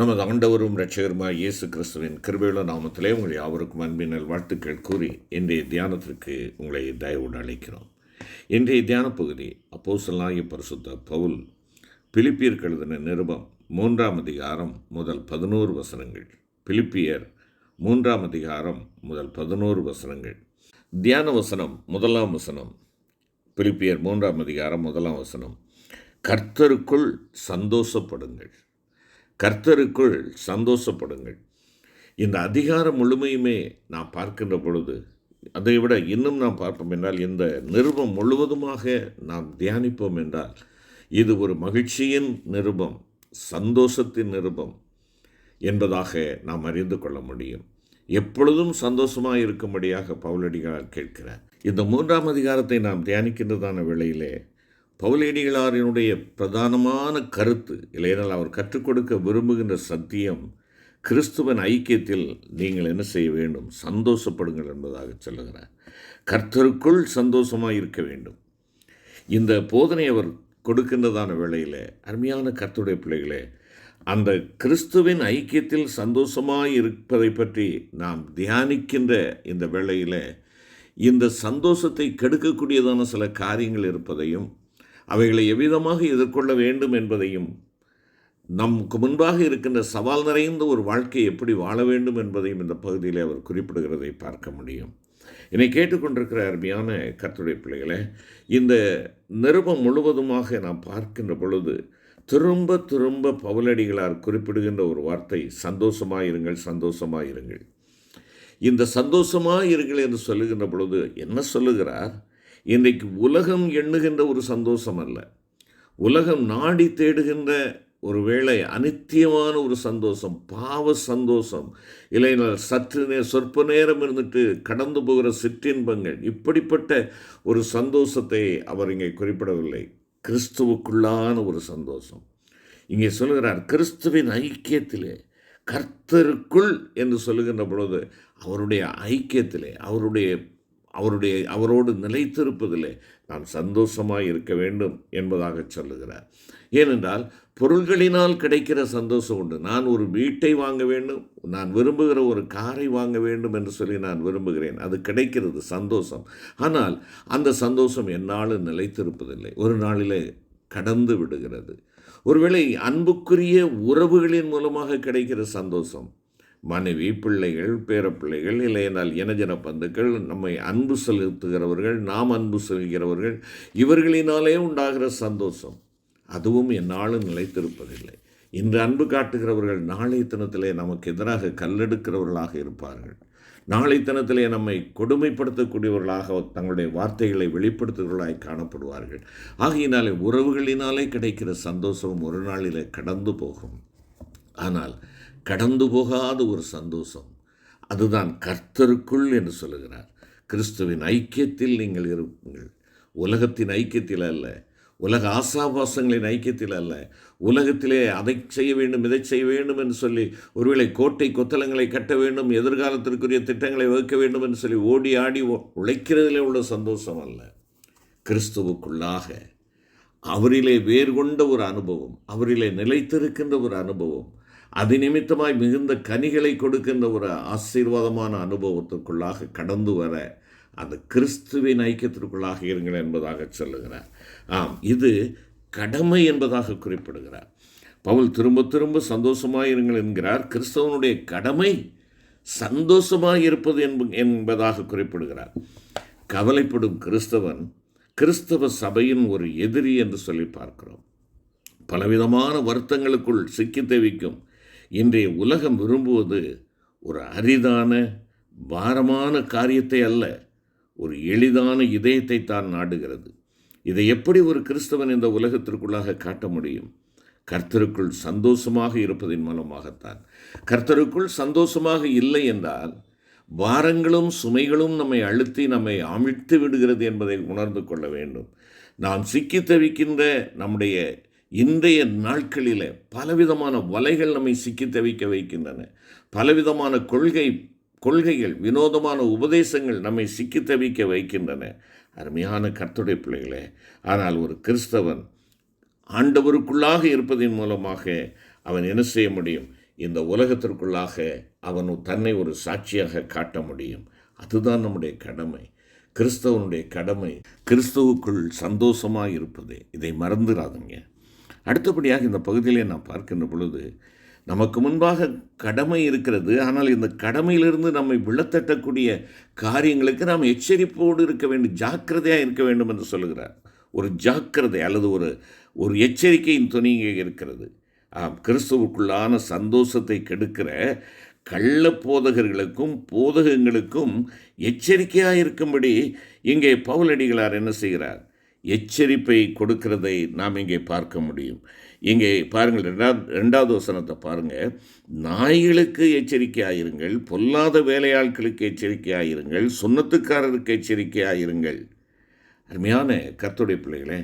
நமது ஆண்டவரும் இரட்சகருமாய் இயேசு கிறிஸ்துவின் கிருபையுள்ள நாமத்திலே உங்கள் யாவருக்கும் அன்பின் வாழ்த்துக்கள் கூறி இன்றைய தியானத்திற்கு உங்களை தயவுடன் அழைக்கிறோம். இன்றைய தியான பகுதி அப்போஸ்தலனாகிய பரிசுத்த பவுல் பிலிப்பியருக்கு எழுதின நிருபம் 3ஆம் அதிகாரம் முதல் 11 வசனங்கள். பிலிப்பியர் 3ஆம் அதிகாரம் முதல் 11 வசனங்கள். தியான வசனம் 1ஆம் வசனம். பிலிப்பியர் 3ஆம் அதிகாரம் 1ஆம் வசனம். கர்த்தருக்குள் சந்தோஷப்படுங்கள். கர்த்தருக்குள் சந்தோஷப்படுங்கள். இந்த அதிகாரம் முழுமையுமே நாம் பார்க்கின்ற பொழுது, அதை விட இன்னும் நாம் பார்ப்போம் என்றால், இந்த நிருபம் முழுவதுமாக நாம் தியானிப்போம் என்றால், இது ஒரு மகிழ்ச்சியின் நிருபம், சந்தோஷத்தின் நிருபம் என்பதாக நாம் அறிந்து கொள்ள முடியும். எப்பொழுதும் சந்தோஷமாக இருக்கும்படியாக பவுலடிகளார் கேட்கிறார். இந்த 3ஆம் அதிகாரத்தை நாம் தியானிக்கின்றதான வேளையிலே பவுலடிகளாரினுடைய பிரதானமான கருத்து, இல்லையென்றால் அவர் கற்றுக் கொடுக்க விரும்புகின்ற சத்தியம், கிறிஸ்துவன் ஐக்கியத்தில் நீங்கள் என்ன செய்ய வேண்டும்? சந்தோஷப்படுங்கள் என்பதாக சொல்லுகிறார். கர்த்தருக்குள் சந்தோஷமாக இருக்க வேண்டும். இந்த போதனை அவர் கொடுக்கின்றதான வேளையில், அருமையான கர்த்தருடைய பிள்ளைகளே, அந்த கிறிஸ்துவின் ஐக்கியத்தில் சந்தோஷமாக இருப்பதை பற்றி நாம் தியானிக்கின்ற இந்த வேளையில், இந்த சந்தோஷத்தை கெடுக்கக்கூடியதான சில காரியங்கள் இருப்பதையும், அவைகளை எவ்விதமாக எதிர்கொள்ள வேண்டும் என்பதையும், நமக்கு முன்பாக இருக்கின்ற சவால் நிறைந்த ஒரு வாழ்க்கையை எப்படி வாழ வேண்டும் என்பதையும் இந்த பகுதியில் அவர் குறிப்பிடுகிறதை பார்க்க முடியும். என்னை கேட்டுக்கொண்டிருக்கிற அருமையான கர்த்தருடைய பிள்ளைகளே, இந்த நிருபம் முழுவதுமாக நாம் பார்க்கின்ற பொழுது திரும்ப திரும்ப பவுலடிகளார் குறிப்பிடுகின்ற ஒரு வார்த்தை, சந்தோஷமாயிருங்கள், சந்தோஷமாயிருங்கள். இந்த சந்தோஷமாயிருங்கள் என்று சொல்லுகின்ற பொழுது என்ன சொல்லுகிறார்? இன்றைக்கு உலகம் எண்ணுகின்ற ஒரு சந்தோஷம் அல்ல, உலகம் நாடி தேடுகின்ற ஒரு வேளை அனித்தியமான ஒரு சந்தோஷம், பாவ சந்தோஷம், இல்லைன்னா சற்று சொற்ப நேரம் இருந்துட்டு கடந்து போகிற சிற்றின்பங்கள், இப்படிப்பட்ட ஒரு சந்தோஷத்தை அவர் இங்கே குறிப்பிடவில்லை. கிறிஸ்துவுக்குள்ளான ஒரு சந்தோஷம் இங்கே சொல்லுகிறார். கிறிஸ்துவின் ஐக்கியத்திலே, கர்த்தருக்குள் என்று சொல்லுகின்ற பொழுது அவருடைய ஐக்கியத்திலே, அவரோடு நிலைத்திருப்பதிலே நாம் சந்தோஷமாக இருக்க வேண்டும் என்பதாக சொல்லுகிறார். ஏனென்றால் பொருள்களினால் கிடைக்கிற சந்தோஷம் உண்டு. நான் ஒரு வீட்டை வாங்க வேண்டும், நான் விரும்புகிற ஒரு காரை வாங்க வேண்டும் என்று சொல்லி நான் விரும்புகிறேன், அது கிடைக்கிறது, சந்தோஷம். ஆனால் அந்த சந்தோஷம் எந்நாளும் நிலைத்திருப்பதில்லை, ஒரு நாளிலே கடந்து விடுகிறது. ஒருவேளை அன்புக்குரிய உறவுகளின் மூலமாக கிடைக்கிற சந்தோஷம், மனைவி, பிள்ளைகள், பேரப்பிள்ளைகள், இல்லையென்றால் இனஜன பந்துக்கள், நம்மை அன்பு செலுத்துகிறவர்கள், நாம் அன்பு செலுத்துகிறவர்கள், இவர்களினாலே உண்டாகிற சந்தோஷம், அதுவும் எந்நாளும் நிலைத்திருப்பதில்லை. இன்று அன்பு காட்டுகிறவர்கள் நாளை தினத்திலே நமக்கு எதிராக கல்லெடுக்கிறவர்களாக இருப்பார்கள். நாளை தினத்திலே நம்மை கொடுமைப்படுத்தக்கூடியவர்களாக தங்களுடைய வார்த்தைகளை வெளிப்படுத்துகிறவர்களாய் காணப்படுவார்கள். ஆகையினாலே உறவுகளினாலே கிடைக்கிற சந்தோஷம் ஒரு நாளிலே கடந்து போகும். ஆனால் கடந்து போகாத ஒரு சந்தோஷம், அதுதான் கர்த்தருக்குள் என்று சொல்லுகிறார். கிறிஸ்துவின் ஐக்கியத்தில் நீங்கள் இருங்கள். உலகத்தின் ஐக்கியத்தில் அல்ல, உலக ஆசாபாசங்களின் ஐக்கியத்தில் அல்ல. உலகத்திலே அதை செய்ய வேண்டும், இதை செய்ய வேண்டும் என்று சொல்லி ஒருவேளை கோட்டை கொத்தளங்களை கட்ட வேண்டும், எதிர்காலத்திற்குரிய திட்டங்களை வகுக்க வேண்டும் என்று சொல்லி ஓடி ஆடி உழைக்கிறதிலே உள்ள சந்தோஷம் அல்ல. கிறிஸ்துவுக்குள்ளாக அவரிலே வேறு கொண்ட ஒரு அனுபவம், அவரிலே நிலைத்திருக்கின்ற ஒரு அனுபவம், அது நிமித்தமாய் மிகுந்த கனிகளை கொடுக்கின்ற ஒரு ஆசீர்வாதமான அனுபவத்திற்குள்ளாக கடந்து வர அந்த கிறிஸ்துவின் ஐக்கியத்திற்குள்ளாக இருங்கள் என்பதாக சொல்லுகிறார். இது கடமை என்பதாக குறிப்பிடுகிறார் பவுல். திரும்ப திரும்ப சந்தோஷமாக இருங்கள் என்கிறார். கிறிஸ்தவனுடைய கடமை சந்தோஷமாக இருப்பது என்பதாக குறிப்பிடுகிறார். கவலைப்படும் கிறிஸ்தவன் கிறிஸ்தவ சபையின் ஒரு எதிரி என்று சொல்லி பார்க்கிறோம். பலவிதமான வருத்தங்களுக்குள் சிக்கி தவிக்கும் இன்றைய உலகம் விரும்புவது ஒரு அரிதான பாரமான காரியத்தை அல்ல, ஒரு எளிதான இதயத்தை தான் நாடுகிறது. இதை எப்படி ஒரு கிறிஸ்தவன் இந்த உலகத்திற்குள்ளாக காட்ட முடியும்? கர்த்தருக்குள் சந்தோஷமாக இருப்பதன் மூலமாகத்தான். கர்த்தருக்குள் சந்தோஷமாக இல்லை என்றால் பாரங்களும் சுமைகளும் நம்மை அழுத்தி நம்மை அமிழ்த்து விடுகிறது என்பதை உணர்ந்து கொள்ள வேண்டும். நாம் சிக்கி தவிக்கின்ற நம்முடைய இன்றைய நாட்களில் பலவிதமான வலைகள் நம்மை சிக்கி தவிக்க வைக்கின்றன. பலவிதமான கொள்கைகள், வினோதமான உபதேசங்கள் நம்மை சிக்கி தவிக்க வைக்கின்றன. அருமையான கர்த்தருடைய பிள்ளைகளே, ஆனால் ஒரு கிறிஸ்தவன் ஆண்டவருக்குள்ளாக இருப்பதன் மூலமாக அவன் என்ன செய்ய முடியும்? இந்த உலகத்திற்குள்ளாக அவன் தன்னை ஒரு சாட்சியாக காட்ட முடியும். அதுதான் நம்முடைய கடமை. கிறிஸ்தவனுடைய கடமை கிறிஸ்துவுக்குள் சந்தோஷமாக இருப்பது. இதை மறந்துடாதுங்க. அடுத்தபடியாக இந்த பகுதியிலே நாம் பார்க்கின்ற பொழுது நமக்கு முன்பாக கடமை இருக்கிறது. ஆனால் இந்த கடமையிலிருந்து நம்மை விழத்தட்டக்கூடிய காரியங்களுக்கு நாம் எச்சரிப்போடு இருக்க வேண்டும், ஜாக்கிரதையாக இருக்க வேண்டும் என்று சொல்லுகிறார். ஒரு ஜாக்கிரதை அல்லது ஒரு எச்சரிக்கையின் துணி இங்கே இருக்கிறது. கிறிஸ்துவுக்குள்ளான சந்தோஷத்தை கெடுக்கிற கள்ள போதகர்களுக்கும் போதகங்களுக்கும் எச்சரிக்கையாக இருக்கும்படி இங்கே பவுலடிகளார் என்ன செய்கிறார்? எச்சரிப்பை கொடுக்கிறதை நாம் இங்கே பார்க்க முடியும். இங்கே பாருங்கள், ரெண்டாவது வசனத்தை பாருங்கள். நாய்களுக்கு எச்சரிக்கையாயிருங்கள், பொல்லாத வேலையாட்களுக்கு எச்சரிக்கையாயிருங்கள், சுன்னத்துக்காரருக்கு எச்சரிக்கையாயிருங்கள். அருமையான கர்த்தருடைய பிள்ளைகளே,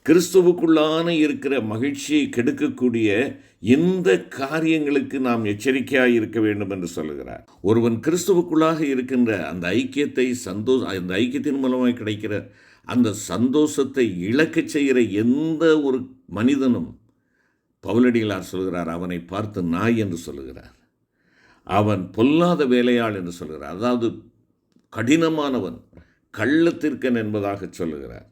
கிறிஸ்துவுக்குள்ளான இருக்கிற மகிழ்ச்சியை கெடுக்கக்கூடிய இந்த காரியங்களுக்கு நாம் எச்சரிக்கையாக இருக்க வேண்டும் என்று சொல்லுகிறார். ஒருவன் கிறிஸ்துவுக்குள்ளாக இருக்கின்ற அந்த ஐக்கியத்தை அந்த ஐக்கியத்தின் மூலமாக கிடைக்கிற அந்த சந்தோஷத்தை இழக்கச் செய்கிற எந்த ஒரு மனிதனும் பவுலடிகளார் சொல்கிறார், அவனை பார்த்து நாய் என்று சொல்லுகிறார். அவன் பொல்லாத வேலையாள் என்று சொல்கிறார். அதாவது கடினமானவன், கள்ளத்திற்கன் என்பதாக சொல்லுகிறார்.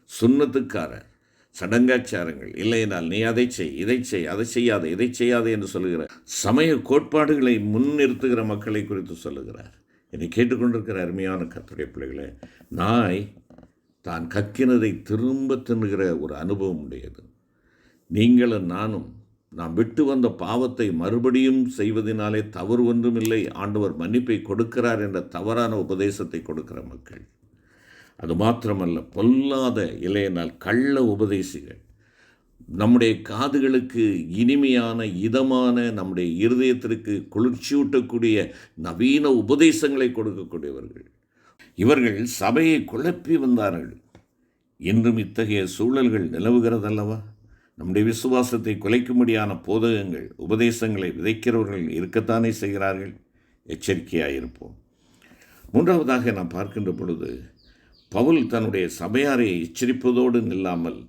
சுன்னத்துக்காரர், சடங்காச்சாரங்கள், இல்லையென்றால் நீ அதை செய், இதை செய், அதை செய்யாத, இதை செய்யாதே என்று சொல்லுகிறார். சமய கோட்பாடுகளை முன்னிறுத்துகிற மக்களை குறித்து சொல்லுகிறார். என்னை கேட்டுக்கொண்டிருக்கிற அருமையான கர்த்தருடைய பிள்ளைகளே, நாய் தான் கக்கினதை திரும்ப தின்னுகிற ஒரு அனுபவம் உடையது. நீங்களும் நானும் நாம் விட்டு வந்த பாவத்தை மறுபடியும் செய்வதனாலே தவறு ஒன்றும் இல்லை, ஆண்டவர் மன்னிப்பை கொடுக்கிறார் என்ற தவறான உபதேசத்தை கொடுக்கிற மக்கள். அது மாத்திரமல்ல, பொல்லாத இல்லையென்றால் கள்ள உபதேசிகள், நம்முடைய காதுகளுக்கு இனிமையான இதமான, நம்முடைய இருதயத்திற்கு குளிர்ச்சியூட்டக்கூடிய நவீன உபதேசங்களை கொடுக்கக்கூடியவர்கள். இவர்கள் சபையை குழப்பி வந்தார்கள். இன்றும் இத்தகைய சூழல்கள் நிலவுகிறதல்லவா? நம்முடைய விசுவாசத்தை குலைக்கும்படியான போதகங்கள், உபதேசங்களை விதைக்கிறவர்கள் இருக்கத்தானே செய்கிறார்கள். எச்சரிக்கையாக இருப்போம். மூன்றாவதாக நாம் பார்க்கின்ற பொழுது பவுல் தன்னுடைய சபையாரை எச்சரிப்பதோடு நில்லாமல்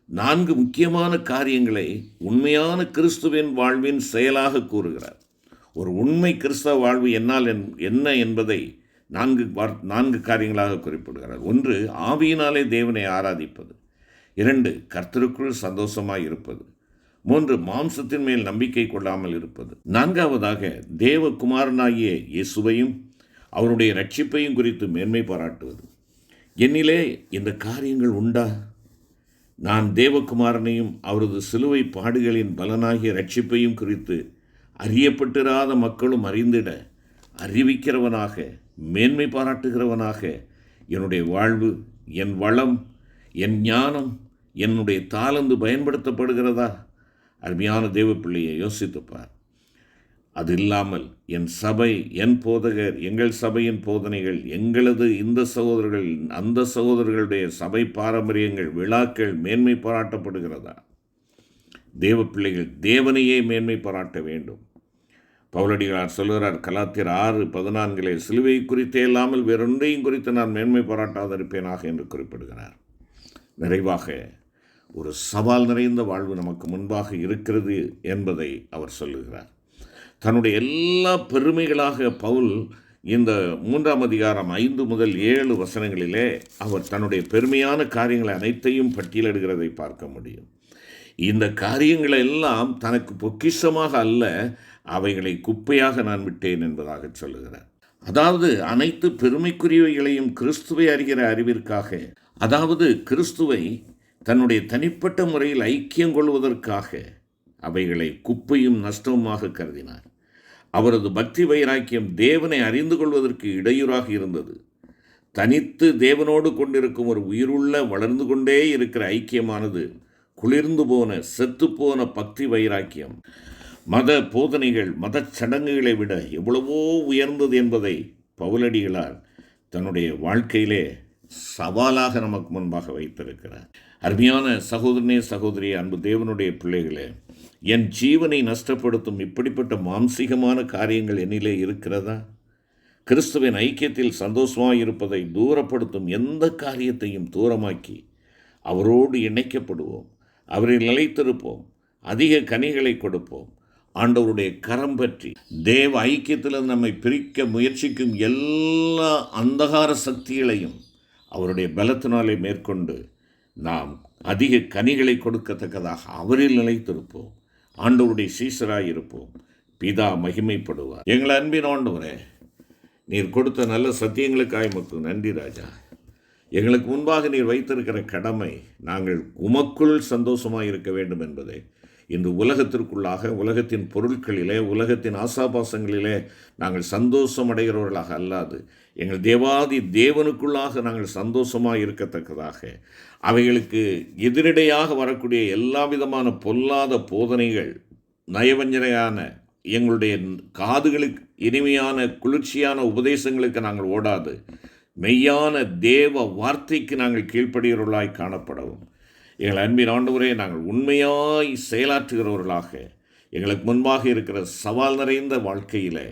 4 முக்கியமான காரியங்களை உண்மையான கிறிஸ்துவின் வாழ்வின் செயலாக கூறுகிறார். ஒரு உண்மை கிறிஸ்தவ வாழ்வு என்ன என்பதை 4 காரியங்களாக குறிப்பிடுகிறார். 1, ஆவியினாலே தேவனை ஆராதிப்பது. 2, கர்த்தருக்குள் சந்தோஷமாய் இருப்பது. 3, மாம்சத்தின் மேல் நம்பிக்கை கொள்ளாமல் இருப்பது. 4வதாக தேவகுமாரனாகிய இயேசுவையும் அவருடைய ரட்சிப்பையும் குறித்து மேன்மை பாராட்டுவது. என்னிலே இந்த காரியங்கள் உண்டா? நான் தேவகுமாரனையும் அவரது சிலுவை பாடுகளின் பலனாகிய ரட்சிப்பையும் குறித்து அறியப்பட்டிராத மக்களும் அறிந்திட அறிவிக்கிறவனாக, மேன்மை பாராட்டுகிறவனாக என்னுடைய வாழ்வு, என் வளம், என் ஞானம், என்னுடைய தாளந்து பயன்படுத்தப்படுகிறதா? அருமையான தேவ பிள்ளையை யோசித்துப்பார். அது இல்லாமல் என் சபை, என் போதகர், எங்கள் சபையின் போதனைகள், எங்களது இந்த சகோதரர்கள், அந்த சகோதரர்களுடைய சபை பாரம்பரியங்கள், விழாக்கள் மேன்மை பாராட்டப்படுகிறதா? தேவ பிள்ளைகள் தேவனையே மேன்மை பாராட்ட வேண்டும். பவுலடிகளார் சொல்கிறார், கலாத்தியர் 6:14 சிலுவை குறித்தே இல்லாமல் வேறொன்றையும் குறித்து நான் மேன்மை பாராட்டாதிருப்பேனாக என்று குறிப்பிடுகிறார். நிறைவாக ஒரு சவால் நிறைந்த வாழ்வு நமக்கு முன்பாக இருக்கிறது என்பதை அவர் சொல்லுகிறார். தன்னுடைய எல்லா பெருமைகளாக பவுல் இந்த 3ஆம் அதிகாரம் 5 முதல் 7 வசனங்களிலே அவர் தன்னுடைய பெருமையான காரியங்களை அனைத்தையும் பட்டியலிடுகிறதை பார்க்க முடியும். இந்த காரியங்களை எல்லாம் தனக்கு பொக்கிஷமாக அல்ல, அவைகளை குப்பையாக நான் விட்டேன் என்பதாக சொல்லுகிறார். அதாவது அனைத்து பெருமைக்குரியவைகளையும் கிறிஸ்துவை அறிகிற அறிவிற்காக, அதாவது கிறிஸ்துவை தன்னுடைய தனிப்பட்ட முறையில் ஐக்கியம் கொள்வதற்காக அவைகளை குப்பையும் நஷ்டவுமாக கருதினார். அவரது பக்தி வைராக்கியம் தேவனை அறிந்து கொள்வதற்கு இடையூறாக இருந்தது. தனித்து தேவனோடு கொண்டிருக்கும் ஒரு உயிருள்ள, வளர்ந்து கொண்டே இருக்கிற ஐக்கியமானது குளிர்ந்து போன, செத்துப்போன பக்தி வைராக்கியம் மத போதனைகள், மத சடங்குகளை விட எவ்வளவோ உயர்ந்தது என்பதை பவுலடிகளார் தன்னுடைய வாழ்க்கையிலே சவாலாக நமக்கு முன்பாக வைத்திருக்கிறார். அருமையான சகோதரனே, சகோதரியே, அன்பு தேவனுடைய பிள்ளைகளே, என் ஜீவனை நஷ்டப்படுத்தும் இப்படிப்பட்ட மாம்சீகமான காரியங்கள் என்னிலே இருக்கிறதா? கிறிஸ்துவின் ஐக்கியத்தில் சந்தோஷமாக இருப்பதை தூரப்படுத்தும் எந்த காரியத்தையும் தூரமாக்கி அவரோடு இணைக்கப்படுவோம், அவரில் நிலைத்திருப்போம், அதிக கனிகளை கொடுப்போம், ஆண்டவருடைய கரம் பற்றி தேவ ஐக்கியத்தில் நம்மை பிரிக்க முயற்சிக்கும் எல்லா அந்தகார சக்திகளையும் அவருடைய பலத்தினாலே மேற்கொண்டு நாம் அதிக கனிகளை கொடுக்கத்தக்கதாக அவரில் நிலைத்திருப்போம். ஆண்டவருடைய சீசராய் இருப்போம். பிதா மகிமைப்படுவார். எங்கள் அன்பின் ஆண்டவரே, நீர் கொடுத்த நல்ல சத்தியங்களுக்காய் உமக்கு நன்றி ராஜா. எங்களுக்கு முன்பாக நீர் வைத்திருக்கிற கடமை நாங்கள் உமக்குள் சந்தோஷமாக இருக்க வேண்டும் என்பதை இன்று உலகத்திற்குள்ளாக, உலகத்தின் பொருட்களிலே, உலகத்தின் ஆசாபாசங்களிலே நாங்கள் சந்தோஷம் அடைகிறவர்களாக அல்லாது எங்கள் தேவாதி தேவனுக்குள்ளாக நாங்கள் சந்தோஷமாக இருக்கத்தக்கதாக அவைகளுக்கு எதிரடையாக வரக்கூடிய எல்லா விதமான பொல்லாத போதனைகள், நயவஞ்சனையான எங்களுடைய காதுகளுக்கு இனிமையான குளிர்ச்சியான உபதேசங்களுக்கு நாங்கள் ஓடாது மெய்யான தேவ வார்த்தைக்கு நாங்கள் கீழ்ப்படுகிறவர்களாய் காணப்படவும் எங்கள் அன்பின் ஆண்டவரே, நாங்கள் உண்மையாய் செயலாற்றுகிறவர்களாக எங்களுக்கு முன்பாக இருக்கிற சவால் நிறைந்த வாழ்க்கையில்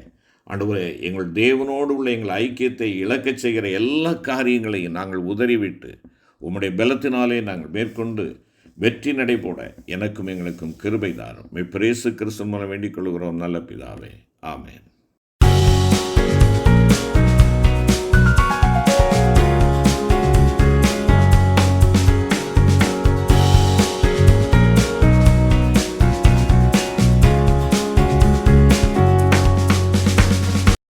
ஆண்டவரே, எங்கள் தேவனோடு உள்ள எங்கள் ஐக்கியத்தை இழக்கச் செய்கிற எல்லா காரியங்களையும் நாங்கள் உதறிவிட்டு உம்முடைய பலத்தினாலே நாங்கள் மேற்கொண்டு வெற்றி நடைபோட எனக்கும் எங்களுக்கும் கிருபை தாரும். இயேசு கிறிஸ்து மூலம் வேண்டிக் கொள்கிறோம் நல்ல பிதாவே. ஆமென்.